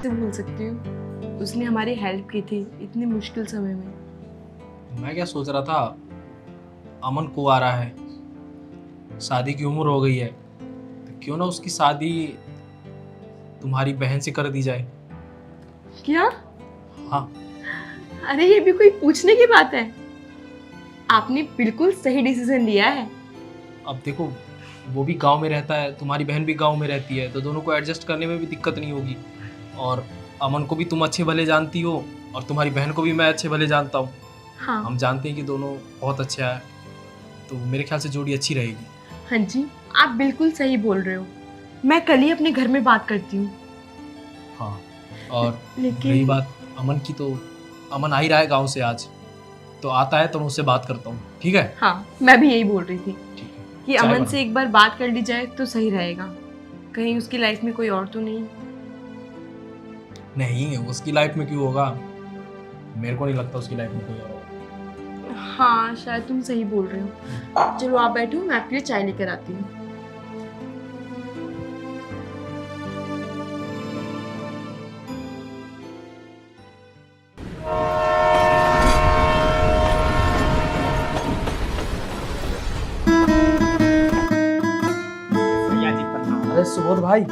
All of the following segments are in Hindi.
से भूल सकती हूँ? उसने हमारी हेल्प की थी इतनी मुश्किल समय में। मैं क्या सोच रहा था, अमन कुंवारा है, शादी की उम्र हो गई है, तो क्यों ना उसकी शादी तुम्हारी बहन से कर दी जाए। क्या? हाँ। अरे ये भी कोई पूछने की बात है? आपने बिल्कुल सही डिसीजन लिया है। अब देखो, वो भी गांव में रहता है, तुम्हारी बहन भी गांव में रहती है, तो दोनों को एडजस्ट करने में भी दिक्कत नहीं होगी। और अमन को भी तुम अच्छे भले जानती हो और तुम्हारी बहन को भी मैं अच्छे भले जानता हूँ। हाँ। हम जानते हैं कि दोनों बहुत अच्छे हैं, तो मेरे ख्याल से जोड़ी अच्छी रहेगी। हाँ जी, आप बिल्कुल सही बोल रहे हो। मैं कल ही अपने घर में बात करती हूँ। हाँ, और लेकिन रही बात अमन की, तो अमन आ ही रहा है गांव से आज, तो आता है तो मैं उससे बात करता हूँ, ठीक है? हाँ, मैं भी यही बोल रही थी ठीक है। कि चाय अमन बना। से एक बार बात कर ली जाए तो सही रहेगा। कहीं उसकी लाइफ में कोई और तो नहीं? नहीं, उसकी लाइफ में क्यों होगा? मेरे को नहीं लगता उसकी लाइफ में कोई और होगा। हाँ, शायद तुम सही बोल रहे हो। चलो आप बैठो, मैं आपके लिए चाय लेकर आती हूँ। अरे सुबोध भाई,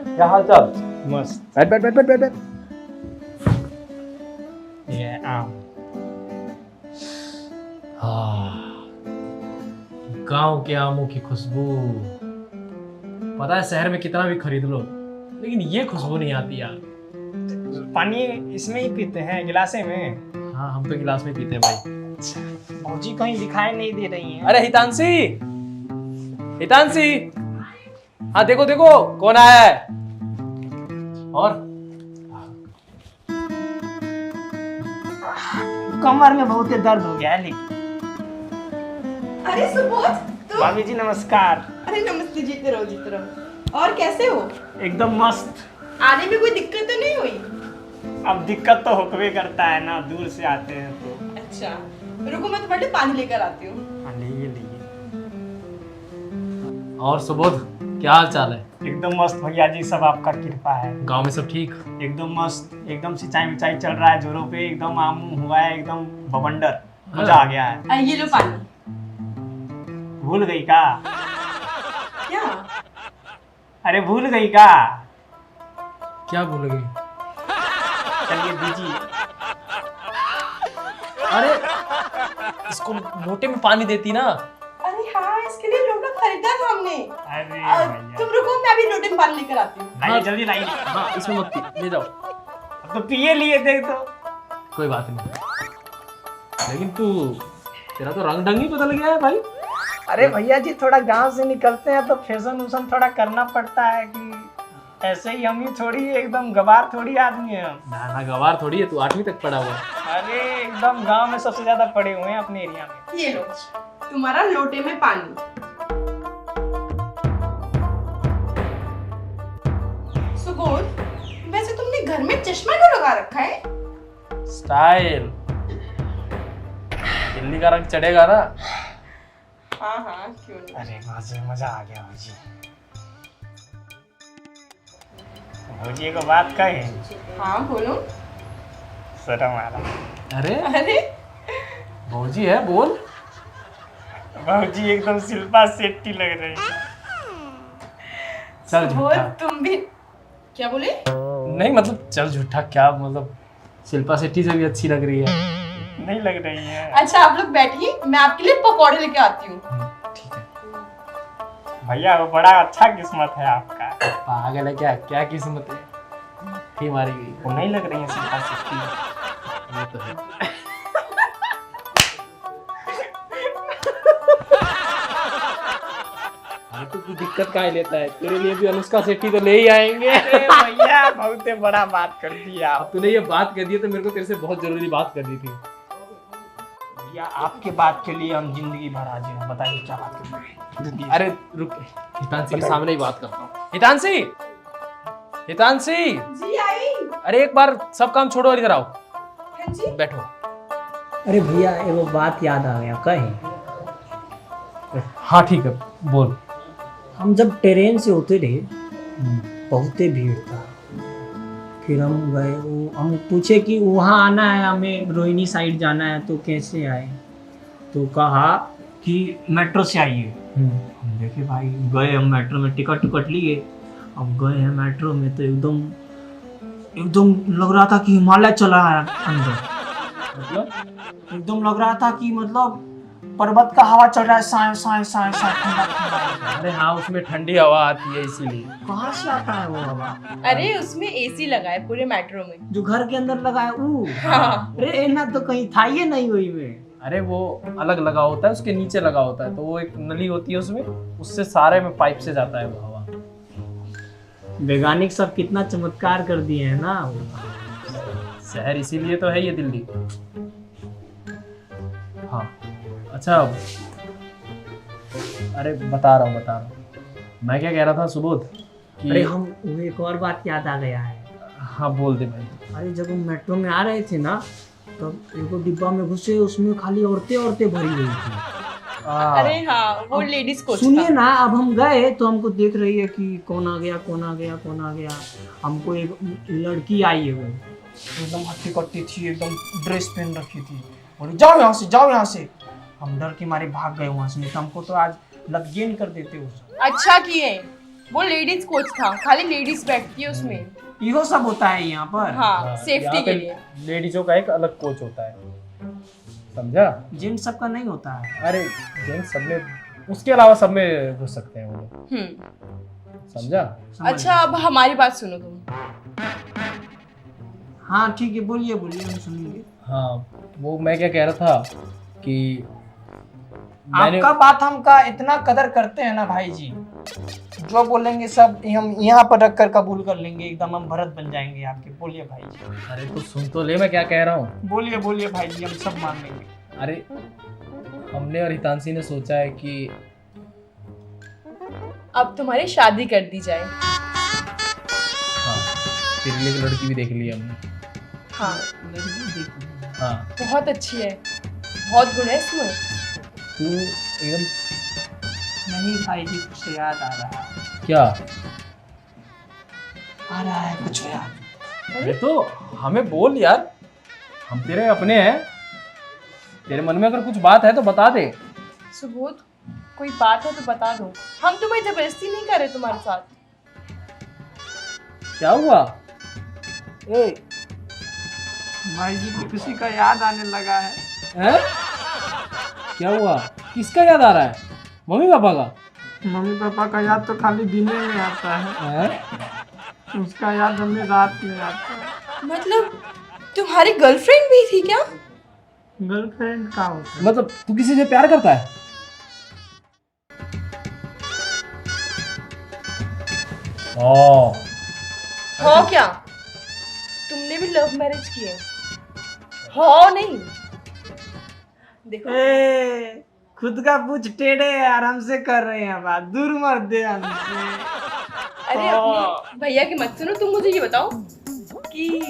क्या हाल चाल? मस्त। बैठ बैठ बैठ बैठ बैठ बैठ। ये आम। हाँ, गांव के आमों की खुशबू। पता है शहर में कितना भी खरीद लो, लेकिन ये खुशबू नहीं आती यार। पानी इसमें ही पीते हैं, गिलासे में। हाँ, हम तो गिलास में पीते हैं भाई। भौजी कहीं दिखाई नहीं दे रही हैं। अरे हितांशी, हितांशी, हाँ देखो देखो कौन आया है। और कमर में बहुत दर्द हो गया है लेकिन। अरे सुबोध, तुम? भाभी जी नमस्कार। अरे नमस्ते, जीते रहो जीते रहो। और कैसे हो? एकदम मस्त। आने में कोई दिक्कत तो नहीं हुई? अब दिक्कत तो होकवे करता है ना, दूर से आते हैं तो। अच्छा, रुको मैं तुम्हारे लिए पानी लेकर आती हूँ। हाँ, लीजिए लीजिए। और सुबोध, क्या हाल चाल है? एकदम मस्त भैया जी, सब आपका कृपा है। गांव में सब ठीक? एकदम मस्त, एकदम सिंचाई विचाई चल रहा है जोरों पे, एकदम आम हुआ है, एकदम बवंडर। मजा आ गया है। ये लो पानी। भूल गई का? क्या? अरे भूल गई का? क्या भूल गई? चलिए दीजिए। अरे इसको लोटे में पानी देती ना। अरे हाँ, इसके लिए लोटा खरीदा था हमने। अरे भैया, तुम रुको, मैं अभी लोटे में पानी लेकर आती हूँ। लाइए जल्दी लाइए। हाँ, इसमें मत पी, ले जाओ। अब तो पिए लिए देख तो। कोई बात नहीं, लेकिन तेरा तो रंग ढंग ही बदल गया है भाई। अरे भैया जी, थोड़ा गांव से निकलते हैं तो फैशन वैशन थोड़ा करना पड़ता है कि ऐसे ही हम ही थोड़ी एकदम गवार थोड़ी आदमी है हम। ना ना, गवार थोड़ी है, तू 8वीं तक पढ़ा हुआ है। अरे एकदम गांव में सबसे ज्यादा पड़े हुए हैं अपने एरिया में। ये लो तुम्हारा लोटे में पानी। सुबोध, वैसे तुमने घर में चश्मा क्यों लगा रखा है? स्टाइल, दिल्ली का रंग चढ़ेगा ना। हाँ हाँ, क्यों नहीं। अरे मजा आ गया भौजी। भौजी को बात कहे। हाँ बोलो। शर्म आ रहा। अरे अरे भौजी है, बोल। भौजी एकदम शिल्पा शेट्टी लग रही है। चल सुबोध, झूठा। तुम भी। क्या बोले? नहीं मतलब चल झूठा क्या, मतलब शिल्पा शेट्टी से भी अच्छी लग रही है। नहीं लग रही है। अच्छा आप लोग बैठिए, मैं आपके लिए पकौड़े लेके आती हूँ। ठीक है। भैया वो बड़ा अच्छा किस्मत है आपका। पागल है क्या? क्या किस्मत है, ही मारी गई। वो नहीं लग रही है शिल्पा शेट्टी। ये तो है। अरे तो तू दिक्कत काहे लेता है? तेरे लिए भी अनुष्का शेट्टी तो ले ही आएंगे। अरे भैया बहुत बड़ा बात कर दिया अब आप। तूने ये बात कर दी तो मेरे को तेरे से बहुत जरूरी बात करनी थी। भैया आपके बात के लिए हम जिंदगी भर हाजिर हैं। बताइए क्या बात करनी है। अरे रुक, हितांशी के सामने ही बात करता हूँ। हितांशी, हितांशी, जी आई। अरे एक बार सब काम छोड़ो और इधर आओ। हाँ जी। बैठो। अरे भैया एगो बात याद आ गया, कहे हाँ ठीक है, बोल। हम जब ट्रेन से उतरे बहुते भीड़ था, फिर हम गए, वो हम पूछे कि वहाँ आना है, हमें रोहिणी साइड जाना है, तो कैसे आए? तो कहा कि मेट्रो से आइए। हम देखे भाई, गए हम मेट्रो में, टिकट लिए। अब गए हैं मेट्रो में तो एकदम एकदम लग रहा था कि हिमालय चला है अंदर। मतलब एकदम लग रहा था कि मतलब पर्वत का हवा चल रहा है, साए साए साए साए, ठंडा ठंडा। अरे हाँ, उसमें ठंडी हवा आती है इसीलिए। कहाँ से आता है वो हवा? अरे उसमें एसी लगा है पूरे मेट्रो में। जो घर के अंदर लगा है वो? हाँ। अरे ना तो कहीं था ये नहीं वही में। अरे वो अलग लगा होता है, उसके नीचे लगा होता है, तो वो एक नली होती है उसमें, उससे सारे में पाइप से जाता है वो हवा। वैज्ञानिक सब कितना चमत्कार कर दिए हैं ना। शहर इसीलिए तो है ये दिल्ली। हाँ अच्छा, अरे बता रहा हूँ मैं क्या कह रहा था सुबोध कि अरे हम वो एक और बात याद आ गया है। हाँ बोल दे भाई। अरे जब हम मेट्रो में आ रहे थे ना, तब एगो डिब्बा में घुसे, उसमें खाली औरतें भरी हुई थी। अरे हाँ, वो लेडीज कोच सुनिए था। ना, अब हम गए तो हमको देख रही है कि कौन आ गया कौन आ गया कौन आ गया। हमको एक लड़की आई है, वो एकदम हट्टी कट्टी थी, एकदम ड्रेस पहन रखी थी, बोली जाओ यहाँ से जाओ यहाँ से। हम डर के मारे भाग गए वहाँ से, नहीं तो हमको तो आज लतगेन कर देते उस। अच्छा किए, वो लेडीज कोच था, खाली लेडीज बैठती है उसमें। इहो सब होता है यहाँ पर। हाँ, सेफ्टी के लिए। लेडीजों का एक अलग कोच होता है, समझा? जेंट्स सबका नहीं होता है। अरे जेंट्स सब में, उसके अलावा सब में घुस सकते हैं वो लोग, समझा? अच्छा अब हमारी बात सुनो तुम। हाँ ठीक है, बोलिए हम सुनेंगे। हाँ वो मैं क्या कह रहा था कि मैंने आपका बात हमका इतना कदर करते हैं ना भाई जी, जो बोलेंगे सब हम यहाँ पर रख कर कबूल कर लेंगे, एकदम हम भरत बन जाएंगे आपके। बोलिए भाई जी, अरे तो सुन तो ले मैं क्या कह रहा हूँ। बोलिए भाई जी, हम सब मान लेंगे। अरे हमने और हितांशी ने सोचा है कि अब तुम्हारी शादी कर दी जाए। हाँ, तेरे लिए एक लड़की भी देख ली हमने। हाँ हाँ बहुत अच्छी है, बहुत गुण है इसमें। तू एकदम नहीं भाई जी, कुछ याद आ रहा है। क्या? आ रहा है कुछ याद। अरे तो हमें बोल यार, हम तेरे अपने हैं, तेरे मन में अगर कुछ बात है तो बता दे। सुबोध, कोई बात है तो बता दो, हम तुम्हें जबरदस्ती नहीं कर रहे तुम्हारे साथ। क्या हुआ? ए भाई जी को किसी का याद आने लगा है। हैं? क्या हुआ? किसका याद आ रहा है? मम्मी पापा का? मम्मी पापा का याद तो खाली दिन में आता है, हैं? उसका याद हमें रात में आता है। मतलब तुम्हारी गर्लफ्रेंड भी थी क्या? गर्लफ्रेंड का होता है? मतलब तू किसी से प्यार करता है? ओ हो क्या? तुमने भी लव मैरिज की है? हो नहीं? देखो ए, खुद का पूछ टेढ़े यार, हमसे कर रहे हैं बात, दूर मत दे हमसे। अरे अपने भैया की मत सुनो, तुम मुझे ये बताओ कि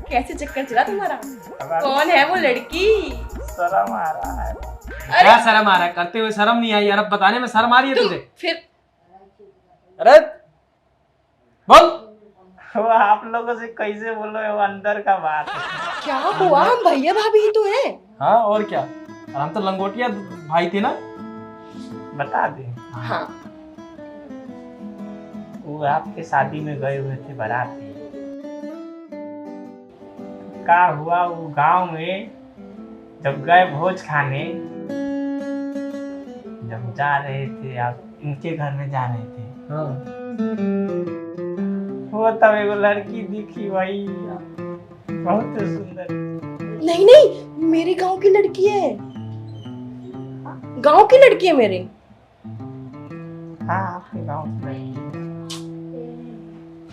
कैसे चक्कर चला तुम्हारा? कौन है वो लड़की? शर्म आ रहा है। क्या शर्म आ रहा है? करते हुए शर्म नहीं आई यार, अब बताने में शर्म आ रही है तुम तुझे? फिर अरे बोल। वो आप लोगों से कैसे बोलो, वो अंदर का बात है। क्या हुआ? हम भैया भाभी ही तो हैं। हाँ और क्या, और हम तो लंगोटिया भाई थे ना। बता दे। हाँ वो आपके शादी में गए हुए थे बाराती। क्या हुआ, वो गांव में जब गए भोज खाने, जब जा रहे थे आप इनके घर में जा रहे थे, हाँ वो तब एगो लड़की दिखी, वही बहुत सुंदर। नहीं नहीं, मेरे गांव की लड़की है, गांव की लड़की है मेरे। हाँ आपके गांव की लड़की।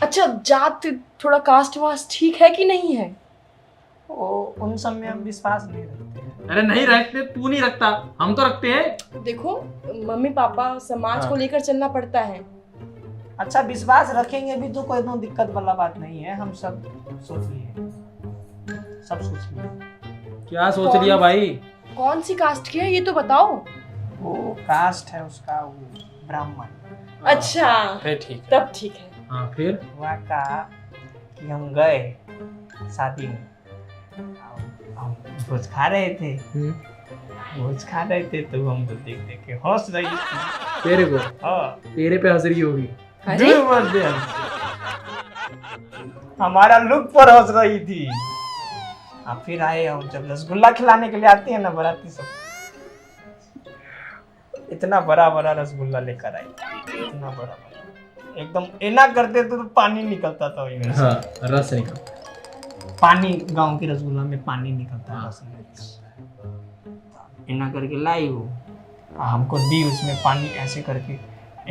अच्छा जात थोड़ा कास्ट वास्ट ठीक है कि नहीं है? वो उन सब में हम विश्वास नहीं रखते हैं। अरे नहीं रखते, तू नहीं रखता, हम तो रखते हैं। देखो मम्मी पापा समाज को लेकर चलना पड़ता है। अच्छा विश्वास रखेंगे भी तो कोई दिक्कत वाला बात नहीं है, हम सब सोच लिए, सब सोच लिए। क्या सोच लिया भाई? कौन सी कास्ट की है ये तो बताओ। वो कास्ट है उसका, वो ब्राह्मण। अच्छा फिर ठीक है। तब ठीक है। हाँ फिर हुआ का कि हम गए शादी में, हम भोज खा रहे थे, भोज खा रहे थे तो हमको देख देख के हंस रही थी। तेरे को? हाँ, तेरे पे हंस रही होगी। हाँ जी? बर्थडे हमारा लुक पर हंस रही थी। अब फिर आए हम, जब रसगुल्ला खिलाने के लिए आते हैं ना बाराती सब, इतना बड़ा बड़ा रसगुल्ला लेकर आई, इतना बड़ा बड़ा, एकदम एना करते तो पानी निकलता था वही में से। हाँ, रस निकल। पानी, गांव के रसगुल्ला में पानी निकलता है रस में। एना करके लाई वो, हमको दी, उसमें पानी ऐसे करके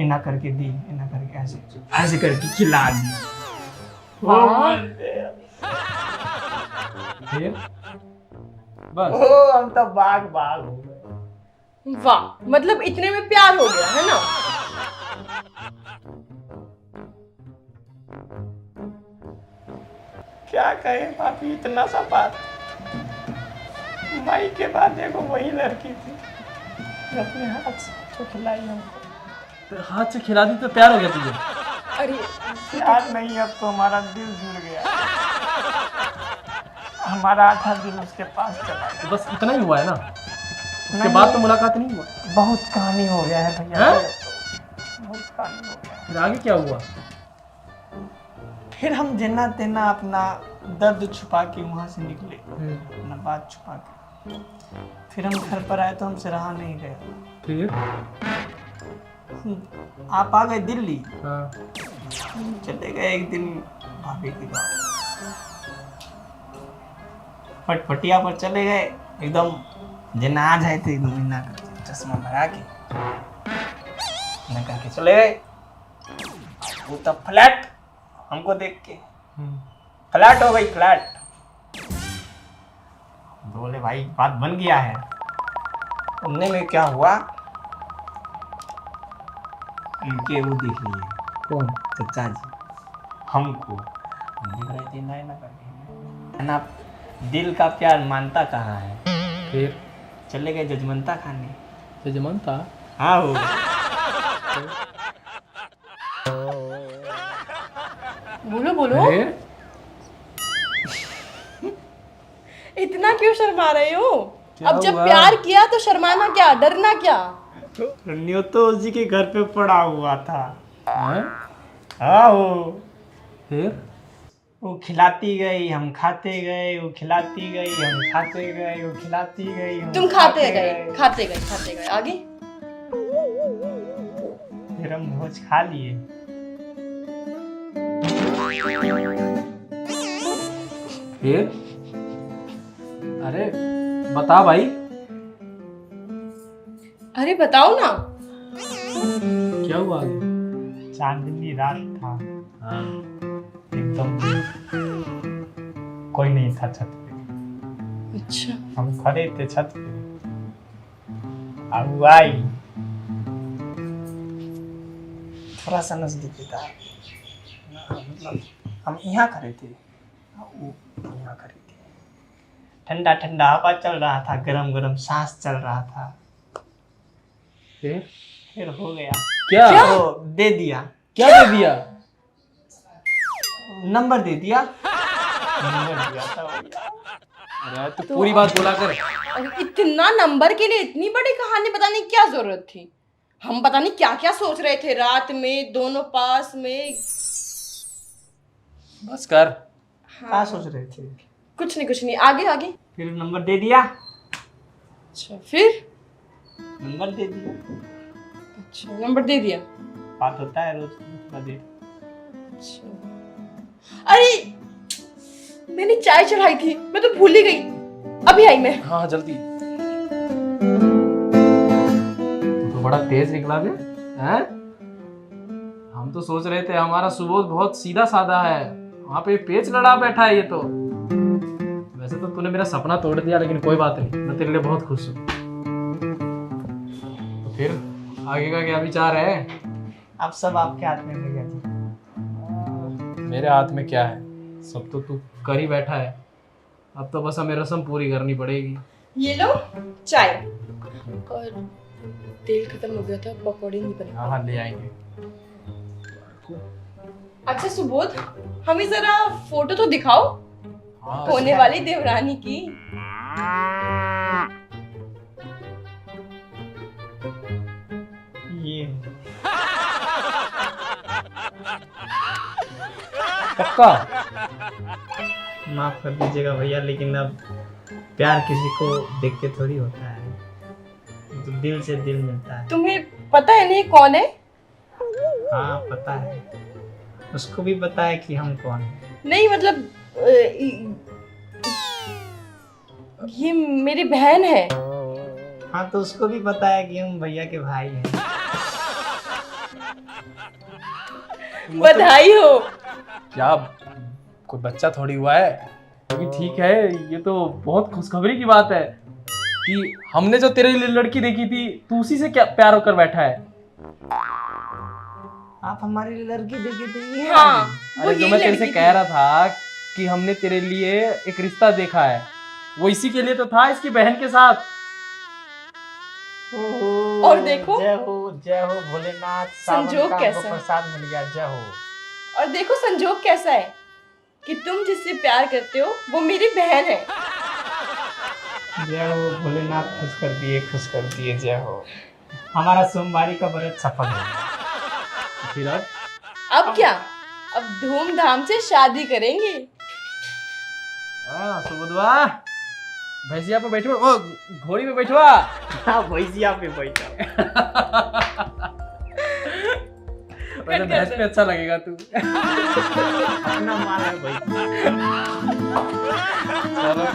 एना करके दी, एना करके ऐसे ऐसे करके खिला दी। फिर बस ओ हम तो बाग बाग हो गए। वाह, मतलब इतने में प्यार हो गया है ना। क्या कहे भाभी, इतना सा बात। माई के बाद देखो वही लड़की थी जो अपने हाथ से तो खिलाई हमको। तो हाथ से खिला दी तो प्यार हो गया तुझे? अरे याद नहीं, अब तो हमारा दिल जुड़ गया, हमारा आधा दिल उसके पास चला गया। तो बस इतना ही हुआ है ना? उसके बाद तो मुलाकात नहीं हुआ? बहुत कहानी हो गया है भैया, हैं? बहुत कहानी हो गया। फिर आगे क्या हुआ? फिर हम जेना तेना अपना दर्द छुपा के वहाँ से निकले, अपना बात छुपा के। फिर हम घर पर आए तो हमसे रहा नहीं गया। फिर आप आ गए दिल्ली, हाँ। चले गए एक दिन भाभी के गाँव, फटफटिया पर चले गए, एकदम जेना आ जाए थे, एकदम इन्ना करके चश्मा लगा के इन्ना करके चले गए। वो तब फ्लैट, हमको देख के फ्लैट हो गई, फ्लैट। बोले भाई बात बन गया है। उनने में क्या हुआ, इनके वो देख लिए, कौन? चचा जी हमको, हम देख रहे थे ना करके ना, दिल का प्यार मानता कहाँ है। फिर चले गए जजमंता खाने। जजमान था? हाँ हो बोलो बोलो, फिर इतना क्यों शर्मा रहे हो? क्या अब जब हुआ? प्यार किया तो शर्माना क्या, डरना क्या? न्यू तो उसी के घर पे पड़ा हुआ था। हैं? हाँ हो, फिर वो खिलाती गई, हम खाते गए, वो खिलाती गई, हम खाते गए, वो खिलाती गई, हम तुम खाते गए, खाते गए, खाते गए, आगे? फिर हम भोज खा लिए। फिर अरे बता भाई। अरे बताओ ना। क्या हुआ आगे? चांदनी रात था, हाँ। एकदम कोई नहीं था छत पे, अच्छा, हम खड़े थे छत पे। अब वो आई, थोड़ा सा नजदीक था, मतलब हम यहाँ खड़े थे, वो यहाँ खड़े थे। ठंडा ठंडा हवा चल रहा था, गरम गरम सांस चल रहा था। फिर हो गया। क्या? तो दे दिया। क्या दे दिया? नंबर दे दिया, नंबर दिया था भैया। अरे तो पूरी बात बोला कर। अरे इतना नंबर के लिए इतनी बड़ी कहानी बताने की क्या जरूरत थी? हम पता नहीं क्या क्या सोच रहे थे रात में, दोनों पास में। बस कर। क्या सोच रहे थे? कुछ नहीं, आगे आगे। फिर नंबर दे दिया, अच्छा, फिर नंबर दे दिया। अच्छा, नंबर दे दिया। बात होता है रोज थोड़ा देर। अच्छा, अरे मैंने चाय चढ़ाई थी, मैं तो भूल ही गई, अभी आई मैं। हाँ जल्दी। तो बड़ा तेज निकला बे, हैं? हम तो सोच रहे थे हमारा सुबोध बहुत सीधा साधा है, वहाँ पे पेच लड़ा बैठा है ये तो। वैसे तो तूने मेरा सपना तोड़ दिया, लेकिन कोई बात नहीं, मैं तेरे लिए बहुत खुश हूँ। तो फिर आगे का क्या विचार है? अब सब आपके हाथ में भैया जी। मेरे हाथ में क्या है, सब तो तू कर ही बैठा है। अब तो बस हमें रस्म पूरी करनी पड़ेगी। ये लो चाय, और तेल खत्म हो गया था, पकौड़े नहीं बने। हाँ हाँ ले आएंगे। अच्छा सुबोध, हमें जरा फोटो तो दिखाओ होने वाली देवरानी की। ये पक्का? माफ कर दीजिएगा भैया, लेकिन अब प्यार किसी को देख के थोड़ी होता है, तो दिल से दिल मिलता है। तुम्हें पता है नहीं कौन है? हाँ पता है, उसको भी पता है कि हम कौन हैं। नहीं मतलब ये मेरी बहन है। हाँ तो उसको भी पता है कि हम भैया के भाई हैं। बधाई हो। क्या कोई बच्चा थोड़ी हुआ है? लेकिन ठीक है, ये तो बहुत खुशखबरी की बात है कि हमने जो तेरे लिए लड़की देखी थी तू उसी से क्या प्यार होकर बैठा है। आप हमारी लड़की देखे थे? हाँ, वो अरे जो यही मैं तेरे लड़की से थी। कह रहा था कि हमने तेरे लिए एक रिश्ता देखा है, वो इसी के लिए तो था, इसकी बहन के साथ। और देखो जय हो भोलेनाथ, संजोग सावन का कैसा हमको है। प्रसाद मिल गया। जय हो। और देखो संजोग कैसा है कि तुम जिससे प्यार करते हो वो मेरी बहन है। जय हो भोलेनाथ, खुश कर दिए। जय हो। हमारा सोमवारी का व्रत सफल हो गया। फिर अब क्या, अब धूमधाम से शादी करेंगे। हाँ सुबोधवा, भैंसिया पे बैठो, ओ घोड़ी पे बैठवा। हाँ भैंसिया पे बैठा। वैसे भैंस पे अच्छा लगेगा तू। अपना माल है भाई। चलो